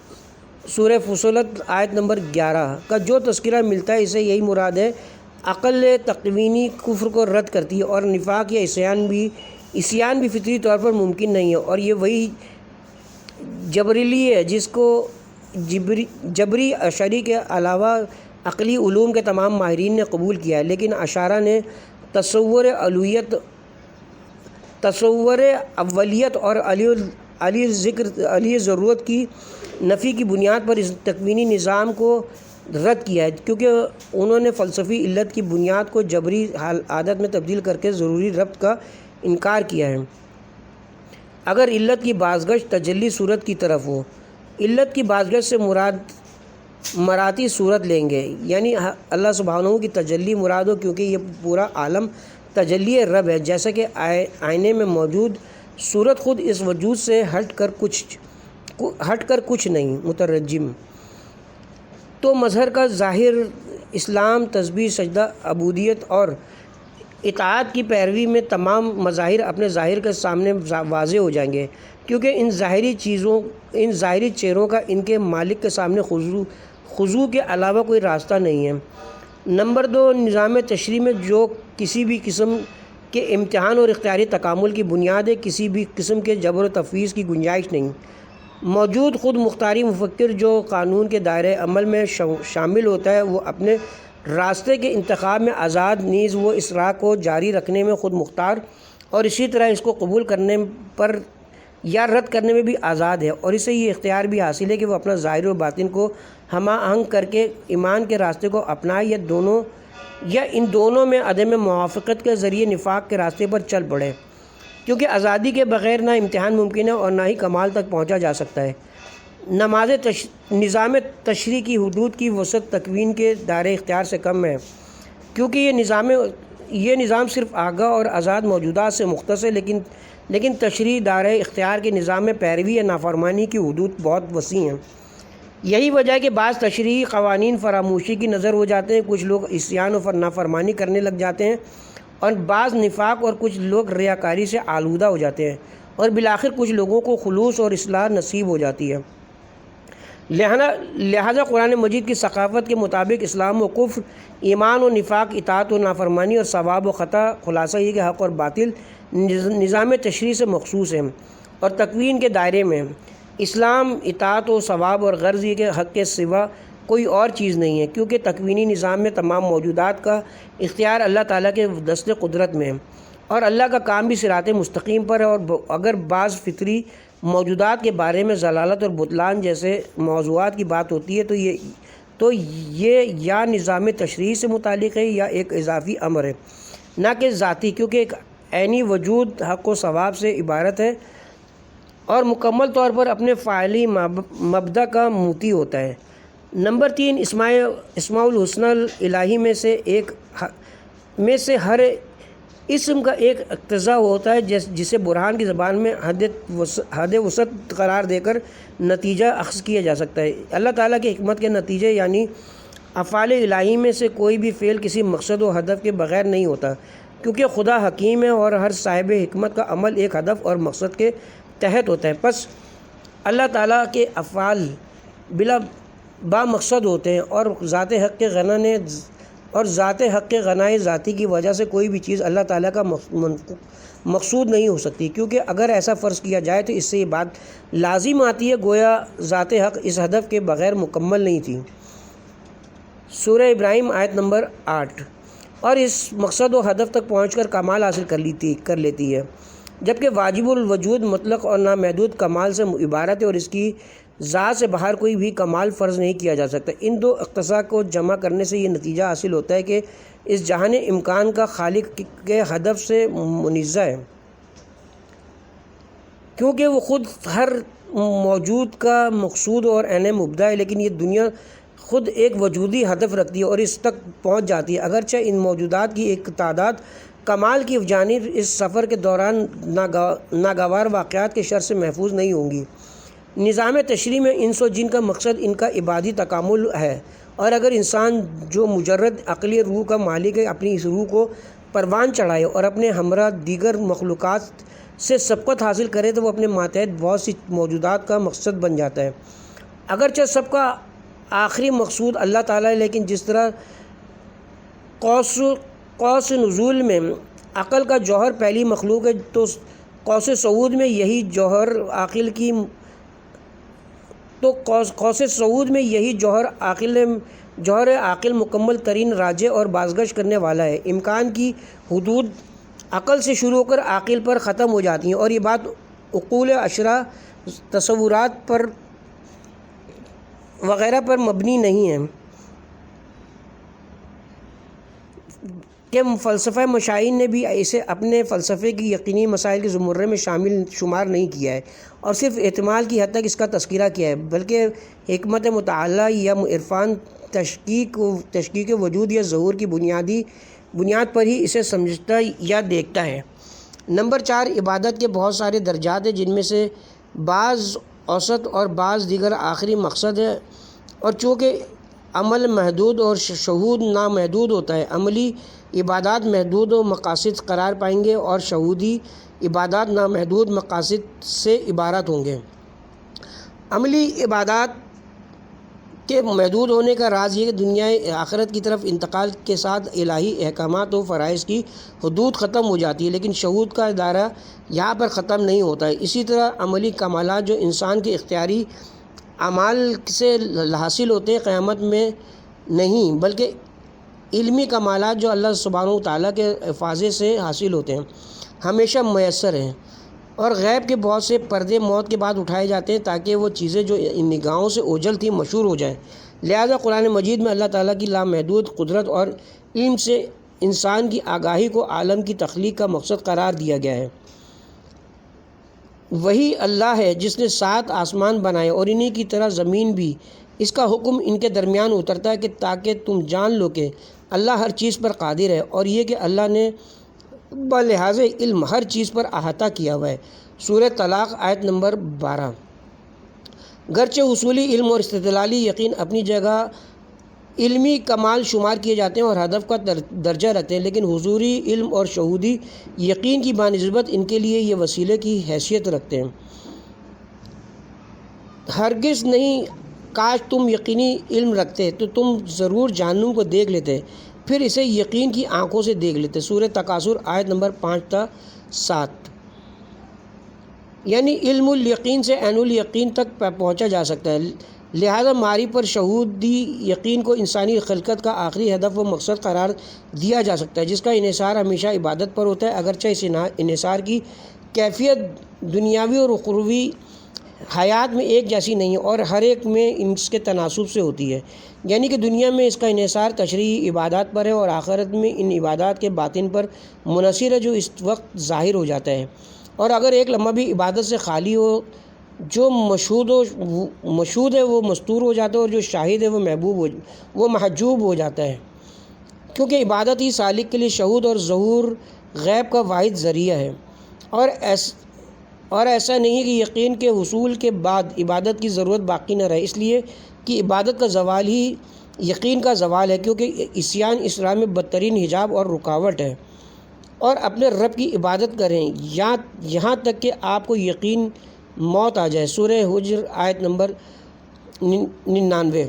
سورہ فصلت آیت نمبر 11 کا جو تذکرہ ملتا ہے، اسے یہی مراد ہے۔ عقل تکوینی کفر کو رد کرتی ہے اور نفاق یا عصیان بھی فطری طور پر ممکن نہیں ہے، اور یہ وہی جبریلی ہے جس کو جبری اشعری کے علاوہ عقلی علوم کے تمام ماہرین نے قبول کیا ہے، لیکن اشاعرہ نے تصور اولیت اور علی ضرورت کی نفی کی بنیاد پر اس تکوینی نظام کو رد کیا ہے، کیونکہ انہوں نے فلسفی علت کی بنیاد کو جبری عادت میں تبدیل کر کے ضروری ربط کا انکار کیا ہے۔ اگر علت کی بازگشت تجلی صورت کی طرف ہو، علت کی بازگشت سے مراد مراتی صورت لیں گے، یعنی اللہ سبحانہ کی تجلی مراد ہو، کیونکہ یہ پورا عالم تجلی رب ہے، جیسا کہ آئینے میں موجود صورت خود اس وجود سے ہٹ کر کچھ نہیں مترجم۔ تو مظہر کا ظاہر اسلام، تسبیح، سجدہ، عبودیت اور اطاعت کی پیروی میں تمام مظاہر اپنے ظاہر کے سامنے واضح ہو جائیں گے، کیونکہ ان ظاہری چہروں کا ان کے مالک کے سامنے خضوع کے علاوہ کوئی راستہ نہیں ہے۔ نمبر 2، نظام تشریع میں جو کسی بھی قسم کے امتحان اور اختیاری تکامل کی بنیاد ہے، کسی بھی قسم کے جبر و تفویض کی گنجائش نہیں۔ موجود خود مختاری مفکر جو قانون کے دائرۂ عمل میں شامل ہوتا ہے، وہ اپنے راستے کے انتخاب میں آزاد، نیز وہ اس راہ کو جاری رکھنے میں خود مختار، اور اسی طرح اس کو قبول کرنے پر یا رد کرنے میں بھی آزاد ہے، اور اسے یہ اختیار بھی حاصل ہے کہ وہ اپنا ظاہر و باطن کو ہمہ آہنگ کر کے ایمان کے راستے کو اپنائے یا ان دونوں میں عدم موافقت کے ذریعے نفاق کے راستے پر چل پڑے، کیونکہ آزادی کے بغیر نہ امتحان ممکن ہے اور نہ ہی کمال تک پہنچا جا سکتا ہے۔ نظام تشریع کی حدود کی وسعت تکوین کے دائرۂ اختیار سے کم ہے، کیونکہ یہ نظام صرف آگاہ اور آزاد موجودات سے مختص ہے، لیکن تشریع دائرۂ اختیار کے نظام میں پیروی یا نافرمانی کی حدود بہت وسیع ہیں۔ یہی وجہ ہے کہ بعض تشریعی قوانین فراموشی کی نظر ہو جاتے ہیں، کچھ لوگ عصیان و نافرمانی کرنے لگ جاتے ہیں، اور بعض نفاق، اور کچھ لوگ ریاکاری سے آلودہ ہو جاتے ہیں، اور بالآخر کچھ لوگوں کو خلوص اور اصلاح نصیب ہو جاتی ہے۔ لہذا قرآن مجید کی ثقافت کے مطابق اسلام و کفر، ایمان و نفاق، اطاعت و نافرمانی اور ثواب و خطا، خلاصہ یہ کہ حق اور باطل نظام تشریع سے مخصوص ہیں اور تکوین کے دائرے میں۔ اسلام اطاعت و ثواب، اور غرض یہ کہ حق کے سوا کوئی اور چیز نہیں ہے، کیونکہ تکوینی نظام میں تمام موجودات کا اختیار اللہ تعالیٰ کے دست قدرت میں ہے، اور اللہ کا کام بھی صراط مستقیم پر ہے، اور اگر بعض فطری موجودات کے بارے میں ضلالت اور بطلان جیسے موضوعات کی بات ہوتی ہے تو یہ یا نظام تشریع سے متعلق ہے یا ایک اضافی امر ہے، نہ کہ ذاتی، کیونکہ ایک عینی وجود حق و ثواب سے عبارت ہے اور مکمل طور پر اپنے فاعلی مبدا کا موتی ہوتا ہے۔ نمبر 3، اسماء الحسنى الہی میں سے اسم کا ایک اقتضا ہوتا ہے جسے برہان کی زبان میں حد وسعت قرار دے کر نتیجہ اخذ کیا جا سکتا ہے۔ اللہ تعالیٰ کی حکمت کے نتیجے یعنی افعال الہی میں سے کوئی بھی فعل کسی مقصد و ہدف کے بغیر نہیں ہوتا، کیونکہ خدا حکیم ہے اور ہر صاحب حکمت کا عمل ایک ہدف اور مقصد کے تحت ہوتا ہے۔ پس اللہ تعالیٰ کے افعال با مقصد ہوتے ہیں اور ذات حق کے غنائے ذاتی کی وجہ سے کوئی بھی چیز اللہ تعالیٰ کا مقصود نہیں ہو سکتی، کیونکہ اگر ایسا فرض کیا جائے تو اس سے یہ بات لازم آتی ہے گویا ذات حق اس ہدف کے بغیر مکمل نہیں تھی۔ سورہ ابراہیم آیت نمبر 8۔ اور اس مقصد و ہدف تک پہنچ کر کمال حاصل کر لیتی ہے، جبکہ واجب الوجود مطلق اور نامحدود کمال سے عبارت ہے اور اس کی ذات سے باہر کوئی بھی کمال فرض نہیں کیا جا سکتا۔ ان دو اقتضا کو جمع کرنے سے یہ نتیجہ حاصل ہوتا ہے کہ اس جہان امکان کا خالق کے ہدف سے منزہ ہے، کیونکہ وہ خود ہر موجود کا مقصود اور عین مبدا ہے، لیکن یہ دنیا خود ایک وجودی ہدف رکھتی ہے اور اس تک پہنچ جاتی ہے، اگرچہ ان موجودات کی ایک تعداد کمال کی جانب اس سفر کے دوران ناگوار واقعات کے شر سے محفوظ نہیں ہوں گی۔ نظام تشریح میں انس و جن کا مقصد ان کا عبادی تکامل ہے، اور اگر انسان جو مجرد عقلی روح کا مالک ہے اپنی اس روح کو پروان چڑھائے اور اپنے ہمراہ دیگر مخلوقات سے سبقت حاصل کرے تو وہ اپنے ماتحت بہت سی موجودات کا مقصد بن جاتا ہے۔ اگرچہ سب کا آخری مقصود اللہ تعالیٰ ہے، لیکن جس طرح قوس نزول میں عقل کا جوہر پہلی مخلوق ہے، تو قوس صعود میں یہی جوہر عاقل مکمل ترین راجع اور بازگشت کرنے والا ہے۔ امکان کی حدود عقل سے شروع ہو کر عاقل پر ختم ہو جاتی ہیں، اور یہ بات عقول اشرا تصورات پر وغیرہ پر مبنی نہیں ہے کہ فلسفہ مشائین نے بھی اسے اپنے فلسفے کی یقینی مسائل کے زمرے میں شمار نہیں کیا ہے اور صرف احتمال کی حد تک اس کا تذکرہ کیا ہے، بلکہ حکمت متعالیٰ یا عرفان تشکیک وجود یا ظہور کی بنیاد پر ہی اسے سمجھتا یا دیکھتا ہے۔ نمبر 4، عبادت کے بہت سارے درجات ہیں، جن میں سے بعض اوسط اور بعض دیگر آخری مقصد ہے، اور چونکہ عمل محدود اور شہود نامحدود ہوتا ہے، عملی عبادات محدود و مقاصد قرار پائیں گے اور شہودی عبادات نامحدود مقاصد سے عبارت ہوں گے۔ عملی عبادات کے محدود ہونے کا راز یہ کہ دنیا آخرت کی طرف انتقال کے ساتھ الہی احکامات و فرائض کی حدود ختم ہو جاتی ہے، لیکن شہود کا دائرہ یہاں پر ختم نہیں ہوتا ہے۔ اسی طرح عملی کمالات جو انسان کے اختیاری اعمال سے حاصل ہوتے ہیں قیامت میں نہیں، بلکہ علمی کمالات جو اللہ سبحانہ و تعالیٰ کے افاضے سے حاصل ہوتے ہیں ہمیشہ میسر ہیں، اور غیب کے بہت سے پردے موت کے بعد اٹھائے جاتے ہیں تاکہ وہ چیزیں جو ان نگاہوں سے اوجھل تھیں مشہور ہو جائیں۔ لہذا قرآن مجید میں اللہ تعالیٰ کی لامحدود قدرت اور علم سے انسان کی آگاہی کو عالم کی تخلیق کا مقصد قرار دیا گیا ہے۔ وہی اللہ ہے جس نے 7 آسمان بنائے اور انہی کی طرح زمین بھی، اس کا حکم ان کے درمیان اترتا ہے کہ تاکہ تم جان لو کہ اللہ ہر چیز پر قادر ہے، اور یہ کہ اللہ نے بلحاظ علم ہر چیز پر احاطہ کیا ہوا ہے۔ سورہ طلاق آیت نمبر 12۔ گرچہ اصولی علم اور استدلالی یقین اپنی جگہ علمی کمال شمار کیے جاتے ہیں اور ہدف کا درجہ رکھتے ہیں، لیکن حضوری علم اور شہودی یقین کی بانسبت ان کے لیے یہ وسیلے کی حیثیت رکھتے ہیں۔ ہرگز نہیں، کاش تم یقینی علم رکھتے تو تم ضرور جہنم کو دیکھ لیتے، پھر اسے یقین کی آنکھوں سے دیکھ لیتے۔ سورہ تکاثر آیت نمبر 5 تا 7۔ یعنی علم الیقین سے عین الیقین تک پہنچا جا سکتا ہے، لہذا معرفت پر شہودی یقین کو انسانی خلقت کا آخری ہدف و مقصد قرار دیا جا سکتا ہے، جس کا انحصار ہمیشہ عبادت پر ہوتا ہے، اگرچہ اس انحصار کی کیفیت دنیاوی اور اخروی حیات میں ایک جیسی نہیں ہے اور ہر ایک میں اس کے تناسب سے ہوتی ہے۔ یعنی کہ دنیا میں اس کا انحصار تشریعی عبادات پر ہے اور آخرت میں ان عبادات کے باطن پر منحصر ہے جو اس وقت ظاہر ہو جاتا ہے، اور اگر ایک لمحہ بھی عبادت سے خالی ہو، جو مشہود ہے وہ مستور ہو جاتا ہے اور جو شاہد ہے وہ محجوب ہو جاتا ہے، کیونکہ عبادت ہی سالک کے لیے شہود اور ظہور غیب کا واحد ذریعہ ہے، اور ایسا نہیں کہ یقین کے حصول کے بعد عبادت کی ضرورت باقی نہ رہے، اس لیے کہ عبادت کا زوال ہی یقین کا زوال ہے، کیونکہ عصیان اس راہ میں بدترین حجاب اور رکاوٹ ہے۔ اور اپنے رب کی عبادت کریں یہاں تک کہ آپ کو یقین موت آ جائے۔ سورہ حجر آیت نمبر 99۔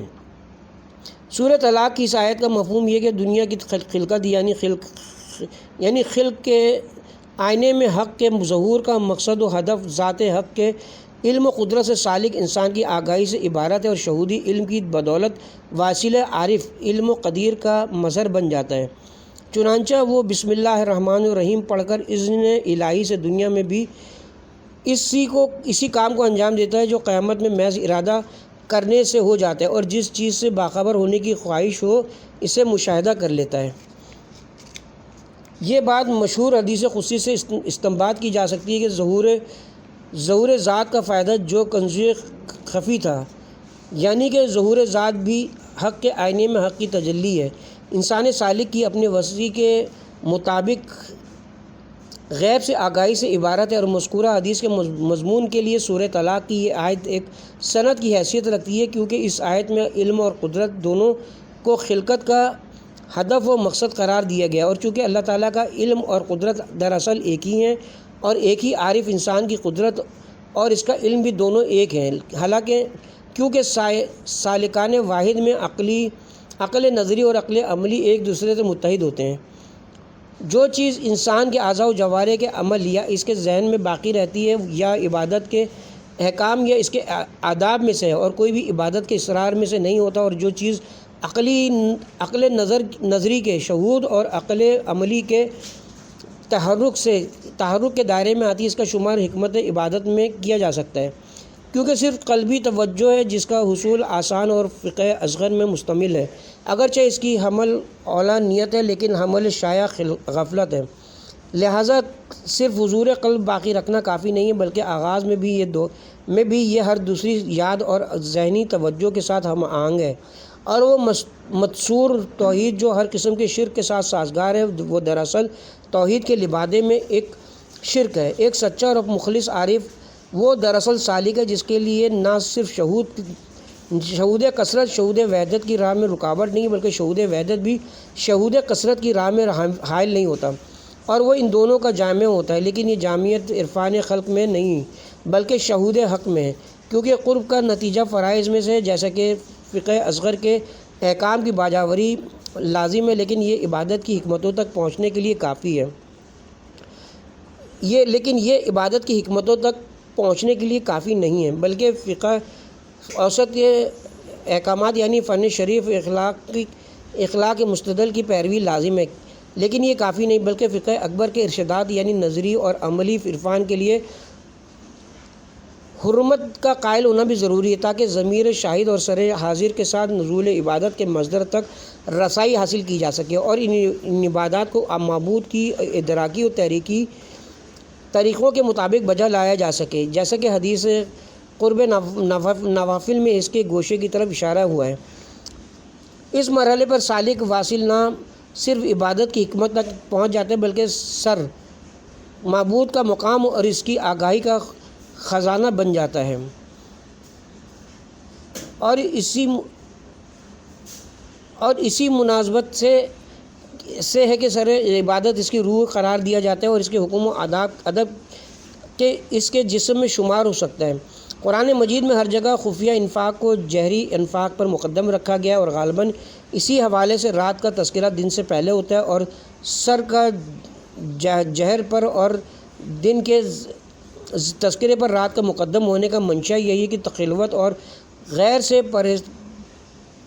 سورہ طلاق کی اس آیت کا مفہوم یہ کہ دنیا کی خلقت یعنی خلق کے آئینے میں حق کے ظہور کا مقصد و ہدف ذات حق کے علم و قدرت سے سالک انسان کی آگاہی سے عبارت ہے، اور شہودی علم کی بدولت واصل عارف علم و قدیر کا مظہر بن جاتا ہے۔ چنانچہ وہ بسم اللہ الرحمن الرحیم پڑھ کر اذن الہی سے دنیا میں بھی اسی کام کو انجام دیتا ہے جو قیامت میں محض ارادہ کرنے سے ہو جاتا ہے، اور جس چیز سے باخبر ہونے کی خواہش ہو اسے مشاہدہ کر لیتا ہے۔ یہ بات مشہور حدیث قدسی سے استنباط کی جا سکتی ہے کہ ظہور ذات کا فائدہ جو کنز خفی تھا، یعنی کہ ظہور ذات بھی حق کے آئینے میں حق کی تجلی ہے۔ انسان سالک کی اپنے وسیع کے مطابق غیب سے آگاہی سے عبارت ہے، اور مذکورہ حدیث کے مضمون کے لیے سورہ طلاق کی یہ آیت ایک سند کی حیثیت رکھتی ہے، کیونکہ اس آیت میں علم اور قدرت دونوں کو خلقت کا ہدف و مقصد قرار دیا گیا، اور چونکہ اللہ تعالیٰ کا علم اور قدرت دراصل ایک ہی ہیں، اور ایک ہی عارف انسان کی قدرت اور اس کا علم بھی دونوں ایک ہیں، حالانکہ کیونکہ سالکان واحد میں عقل نظری اور عقل عملی ایک دوسرے سے متحد ہوتے ہیں۔ جو چیز انسان کے اعضاء و جوارح کے عمل یا اس کے ذہن میں باقی رہتی ہے یا عبادت کے احکام یا اس کے آداب میں سے ہے، اور کوئی بھی عبادت کے اسرار میں سے نہیں ہوتا، اور جو چیز عقل نظری کے شہود اور عقل عملی کے تحرک کے دائرے میں آتی ہے، اس کا شمار حکمت عبادت میں کیا جا سکتا ہے، کیونکہ صرف قلبی توجہ ہے جس کا حصول آسان اور فقہ اصغر میں مشتمل ہے، اگرچہ اس کی حمل اولا نیت ہے لیکن حمل شائع غفلت ہے۔ لہٰذا صرف حضور قلب باقی رکھنا کافی نہیں ہے، بلکہ آغاز میں بھی یہ ہر دوسری یاد اور ذہنی توجہ کے ساتھ ہم آہنگ ہے، اور وہ متصور توحید جو ہر قسم کے شرک کے ساتھ سازگار ہے، وہ دراصل توحید کے لبادے میں ایک شرک ہے۔ ایک سچا اور مخلص عارف وہ دراصل سالک ہے جس کے لیے نہ صرف شہود کثرت شہود وحدت کی راہ میں رکاوٹ نہیں، بلکہ شہود وحدت بھی شہود کثرت کی راہ میں حائل نہیں ہوتا، اور وہ ان دونوں کا جامع ہوتا ہے، لیکن یہ جامعیت عرفان خلق میں نہیں بلکہ شہود حق میں ہے، کیونکہ قرب کا نتیجہ فرائض میں سے ہے، جیسا کہ فقہ اصغر کے احکام کی باجاوری لازم ہے، لیکن یہ عبادت کی حکمتوں تک پہنچنے کے لیے کافی ہے۔ یہ عبادت کی حکمتوں تک پہنچنے کے لیے کافی نہیں ہے، بلکہ فقہ اوسط کے احکامات یعنی فن شریف اخلاق مستدل کی پیروی لازم ہے، لیکن یہ کافی نہیں، بلکہ فقہ اکبر کے ارشادات یعنی نظری اور عملی عرفان کے لیے حرمت کا قائل ہونا بھی ضروری ہے، تاکہ ضمیر شاہد اور سر حاضر کے ساتھ نزول عبادت کے مصدر تک رسائی حاصل کی جا سکے، اور ان عبادات کو معبود کی ادراکی اور تحریکی طریقوں کے مطابق بجا لایا جا سکے، جیسا کہ حدیث قرب نوافل میں اس کے گوشے کی طرف اشارہ ہوا ہے۔ اس مرحلے پر سالک واصل نہ صرف عبادت کی حکمت تک پہنچ جاتے ہیں، بلکہ سر معبود کا مقام اور اس کی آگاہی کا خزانہ بن جاتا ہے، اور اسی مناسبت سے ہے کہ سر عبادت اس کی روح قرار دیا جاتا ہے، اور اس کے حکم و ادب کے اس کے جسم میں شمار ہو سکتا ہے۔ قرآن مجید میں ہر جگہ خفیہ انفاق کو جہری انفاق پر مقدم رکھا گیا، اور غالباً اسی حوالے سے رات کا تذکرہ دن سے پہلے ہوتا ہے، اور سر کا جہر پر اور دن کے تذکرے پر رات کا مقدم ہونے کا منشا یہی ہے کہ تخلوت اور غیر سے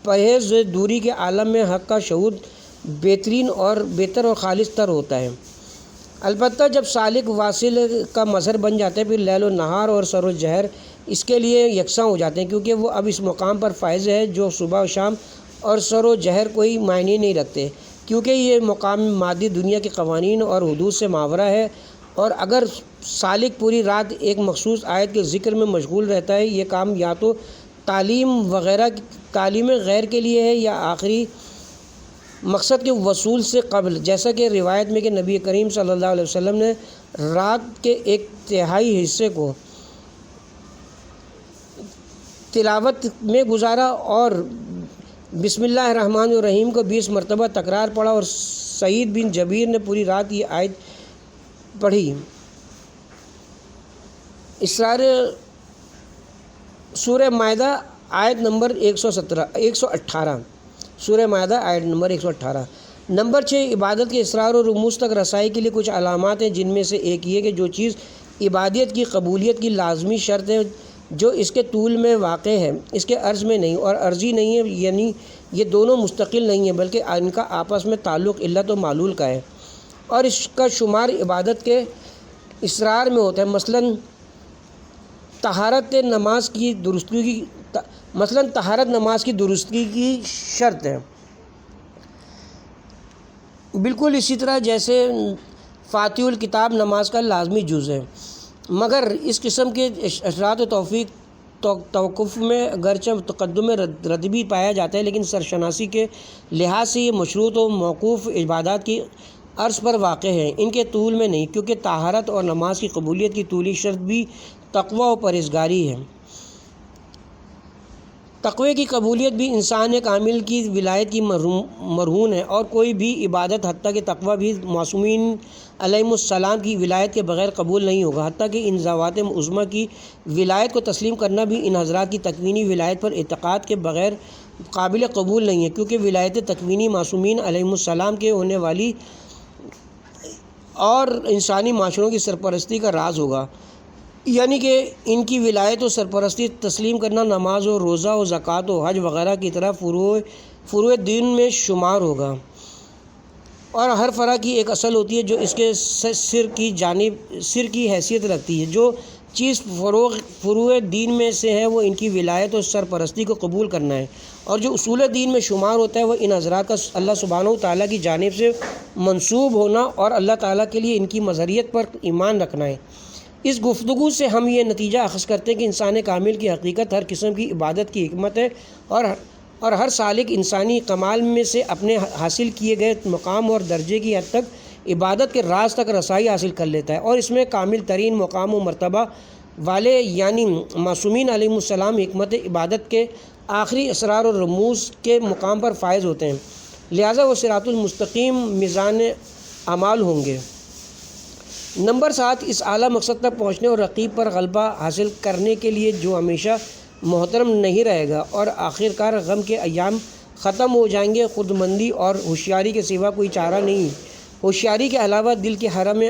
پرہیز دوری کے عالم میں حق کا شہود بہتر اور خالص تر ہوتا ہے۔ البتہ جب سالک واصل کا مظہر بن جاتا ہے، پھر لیل و نہار اور سر و جہر اس کے لیے یکساں ہو جاتے ہیں، کیونکہ وہ اب اس مقام پر فائز ہے جو صبح و شام اور سر و جہر کوئی معنی نہیں رکھتے، کیونکہ یہ مقام مادی دنیا کے قوانین اور حدود سے ماورا ہے، اور اگر سالک پوری رات ایک مخصوص آیت کے ذکر میں مشغول رہتا ہے، یہ کام یا تو تعلیم غیر کے لیے ہے یا مقصد کے وصول سے قبل، جیسا کہ روایت میں کہ نبی کریم صلی اللہ علیہ وسلم نے رات کے 1/3 حصے کو تلاوت میں گزارا اور بسم اللہ الرحمن الرحیم کو 20 مرتبہ تکرار پڑھا، اور سعید بن جبیر نے پوری رات یہ آیت پڑھی۔ اسرار سورہ مائدہ آیت نمبر 118، سورہ مائدہ آیت نمبر 118۔ نمبر 6، عبادت کے اسرار اور رموز تک رسائی کے لیے کچھ علامات ہیں، جن میں سے ایک یہ کہ جو چیز عبادت کی قبولیت کی لازمی شرط ہے، جو اس کے طول میں واقع ہے، اس کے عرض میں نہیں، اور عرضی نہیں ہے، یعنی یہ دونوں مستقل نہیں ہیں بلکہ ان کا آپس میں تعلق علت و معلول کا ہے، اور اس کا شمار عبادت کے اسرار میں ہوتا ہے۔ طہارت نماز کی درستگی کی شرط ہے، بالکل اسی طرح جیسے فاتح الکتاب نماز کا لازمی جز ہے، مگر اس قسم کے اشراط و توقف میں اگرچہ تقدم ردبی پایا جاتا ہے، لیکن سرشناسی کے لحاظ سے یہ مشروط و موقوف عبادات کی عرض پر واقع ہے، ان کے طول میں نہیں، کیونکہ طہارت اور نماز کی قبولیت کی طولی شرط بھی تقوی و پرہیزگاری ہے۔ تقوی کی قبولیت بھی انسان کامل کی ولایت کی مرہون ہے، اور کوئی بھی عبادت حتیٰ کہ تقوی بھی معصومین علیہم السلام کی ولایت کے بغیر قبول نہیں ہوگا، حتیٰ کہ ان ذوات عظمیٰ کی ولایت کو تسلیم کرنا بھی ان حضرات کی تکوینی ولایت پر اعتقاد کے بغیر قابل قبول نہیں ہے، کیونکہ ولایت تکوینی معصومین علیہم السلام کے ہونے والی اور انسانی معاشروں کی سرپرستی کا راز ہوگا، یعنی کہ ان کی ولایت و سرپرستی تسلیم کرنا نماز و روزہ و زکوٰۃ و حج وغیرہ کی طرح فروع دین میں شمار ہوگا، اور ہر فرع کی ایک اصل ہوتی ہے جو اس کے سر کی حیثیت رکھتی ہے۔ جو چیز فروع دین میں سے ہے وہ ان کی ولایت و سرپرستی کو قبول کرنا ہے، اور جو اصول دین میں شمار ہوتا ہے وہ ان حضرات کا اللہ سبحانہ و تعالیٰ کی جانب سے منسوب ہونا اور اللہ تعالیٰ کے لیے ان کی مظہریت پر ایمان رکھنا ہے۔ اس گفتگو سے ہم یہ نتیجہ اخذ کرتے ہیں کہ انسان کامل کی حقیقت ہر قسم کی عبادت کی حکمت ہے، اور ہر سالک انسانی کمال میں سے اپنے حاصل کیے گئے مقام اور درجے کی حد تک عبادت کے راز تک رسائی حاصل کر لیتا ہے، اور اس میں کامل ترین مقام و مرتبہ والے یعنی معصومین علیہم السلام حکمت عبادت کے آخری اسرار اور رموز کے مقام پر فائز ہوتے ہیں، لہٰذا وہ صراط المستقیم میزان اعمال ہوں گے۔ نمبر 7، اس اعلیٰ مقصد تک پہنچنے اور رقیب پر غلبہ حاصل کرنے کے لیے جو ہمیشہ محترم نہیں رہے گا اور آخرکار غم کے ایام ختم ہو جائیں گے، خود مندی اور ہوشیاری کے سوا کوئی چارہ نہیں۔ ہوشیاری کے علاوہ دل کے حرم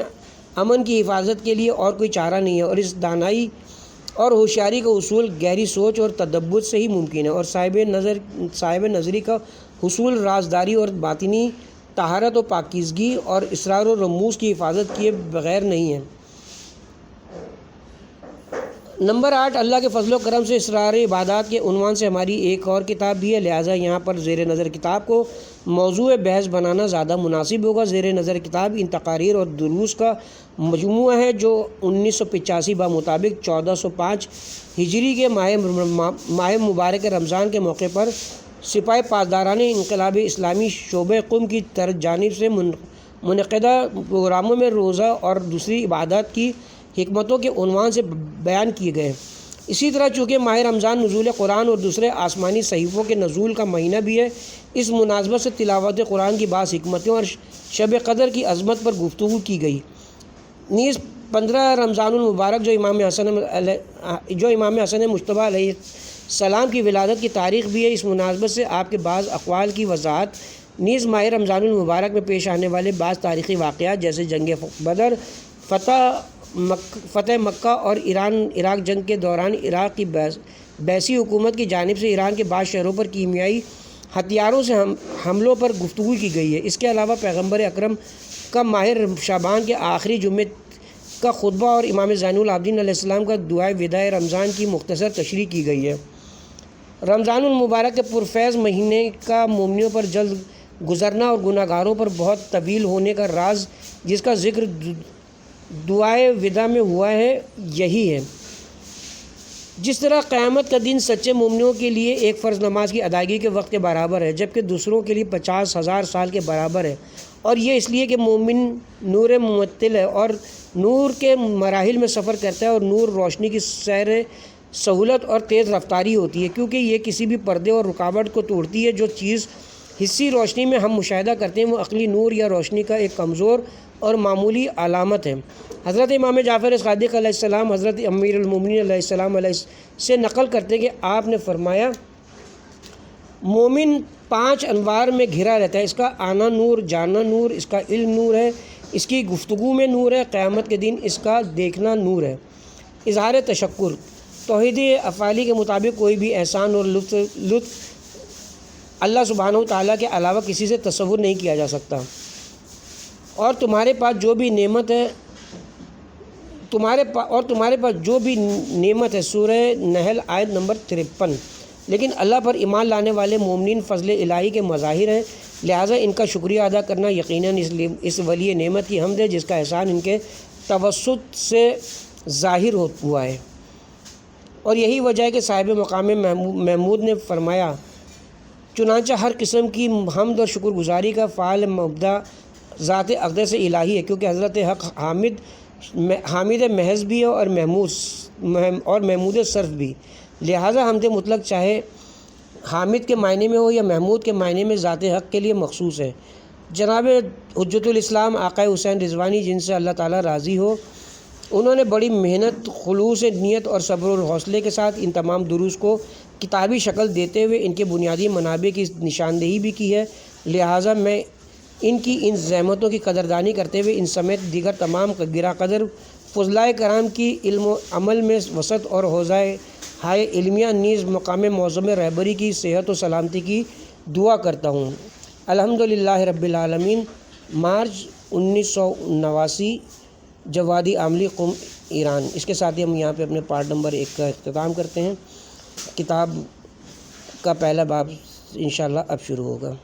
امن کی حفاظت کے لیے اور کوئی چارہ نہیں ہے، اور اس دانائی اور ہوشیاری کا حصول گہری سوچ اور تدبر سے ہی ممکن ہے، اور صاحب نظری کا حصول رازداری اور باطنی طہارت و پاکیزگی اور اسرار و رموز کی حفاظت کیے بغیر نہیں ہے۔ نمبر 8، اللہ کے فضل و کرم سے اسرار عبادات کے عنوان سے ہماری ایک اور کتاب بھی ہے، لہٰذا یہاں پر زیر نظر کتاب کو موضوع بحث بنانا زیادہ مناسب ہوگا۔ زیر نظر کتاب ان تقاریر اور دروس کا مجموعہ ہے جو 1985 بمطابق 1405 ہجری کے ماہ مبارک رمضان کے موقع پر سپاہی پاسداران انقلاب اسلامی شعبہ قم کی جانب سے منعقدہ پروگراموں میں روزہ اور دوسری عبادات کی حکمتوں کے عنوان سے بیان کیے گئے۔ اسی طرح چونکہ ماہ رمضان نزول قرآن اور دوسرے آسمانی صحیفوں کے نزول کا مہینہ بھی ہے، اس مناسبت سے تلاوت قرآن کی بعض حکمتوں اور شب قدر کی عظمت پر گفتگو کی گئی۔ نیز 15 رمضان المبارک جو امام حسن مجتبیٰ علیہ السلام کی ولادت کی تاریخ بھی ہے، اس مناسبت سے آپ کے بعض اقوال کی وضاحت، نیز ماہ رمضان المبارک میں پیش آنے والے بعض تاریخی واقعات جیسے جنگ بدر، فتح مکہ اور عراق جنگ کے دوران عراق کی بیسی حکومت کی جانب سے ایران کے بعض شہروں پر کیمیائی ہتھیاروں سے حملوں پر گفتگو کی گئی ہے۔ اس کے علاوہ پیغمبر اکرم کا ماہ شعبان کے آخری جمعے کا خطبہ اور امام زین العابدین علیہ السلام کا دعائے وداع رمضان کی مختصر تشریح کی گئی ہے۔ رمضان المبارک کے پرفیض مہینے کا مومنوں پر جلد گزرنا اور گناہ گاروں پر بہت طویل ہونے کا راز جس کا ذکر دعائے وداع میں ہوا ہے یہی ہے۔ جس طرح قیامت کا دن سچے مومنوں کے لیے ایک فرض نماز کی ادائیگی کے وقت کے برابر ہے، جبکہ دوسروں کے لیے 50,000 سال کے برابر ہے، اور یہ اس لیے کہ مومن نور ممتل ہے اور نور کے مراحل میں سفر کرتا ہے، اور نور روشنی کی سیر سہولت اور تیز رفتاری ہوتی ہے، کیونکہ یہ کسی بھی پردے اور رکاوٹ کو توڑتی ہے۔ جو چیز حصی روشنی میں ہم مشاہدہ کرتے ہیں وہ عقلی نور یا روشنی کا ایک کمزور اور معمولی علامت ہے۔ حضرت امام جعفر صادق علیہ السلام حضرت امیر المومنین علیہ السلام سے نقل کرتے کہ آپ نے فرمایا، مومن 5 انوار میں گھرا رہتا ہے، اس کا آنا نور، جانا نور، اس کا علم نور ہے، اس کی گفتگو میں نور ہے، قیامت کے دن اس کا دیکھنا نور ہے۔ اظہار تشکر، توحید افعالی کے مطابق کوئی بھی احسان اور لطف اللہ سبحانہ و تعالیٰ کے علاوہ کسی سے تصور نہیں کیا جا سکتا، اور تمہارے پاس جو بھی نعمت ہے سورہ نحل آیت نمبر 53۔ لیکن اللہ پر ایمان لانے والے مومنین فضل الہی کے مظاہر ہیں، لہٰذا ان کا شکریہ ادا کرنا یقیناً اس ولی نعمت کی حمد ہے جس کا احسان ان کے توسط سے ظاہر ہوا ہے۔ اور یہی وجہ ہے کہ صاحب مقام محمود نے فرمایا، چنانچہ ہر قسم کی حمد اور شکر گزاری کا فعال مبدا ذات اقدس الہی ہے، کیونکہ حضرت حق حامد محض بھی ہے اور محمود صرف بھی، لہٰذا حمد مطلق چاہے حامد کے معنی میں ہو یا محمود کے معنی میں ذات حق کے لیے مخصوص ہے۔ جناب حجت الاسلام آقا حسین رضوانی، جن سے اللہ تعالیٰ راضی ہو، انہوں نے بڑی محنت، خلوص نیت اور صبر و حوصلے کے ساتھ ان تمام دروس کو کتابی شکل دیتے ہوئے ان کے بنیادی منابع کی نشاندہی بھی کی ہے، لہٰذا میں ان کی ان زحمتوں کی قدردانی کرتے ہوئے ان سمیت دیگر تمام گراں قدر فضلائے کرام کی علم و عمل میں وسعت اور حوزہ ہائے علمیہ نیز مقام معظم رہبری کی صحت و سلامتی کی دعا کرتا ہوں۔ الحمدللہ رب العالمین۔ مارچ 1989، جوادی عاملی، قم، ایران۔ اس کے ساتھ ہی ہم یہاں پہ اپنے پارٹ نمبر 1 کا اختتام کرتے ہیں۔ کتاب کا پہلا باب انشاءاللہ اب شروع ہوگا۔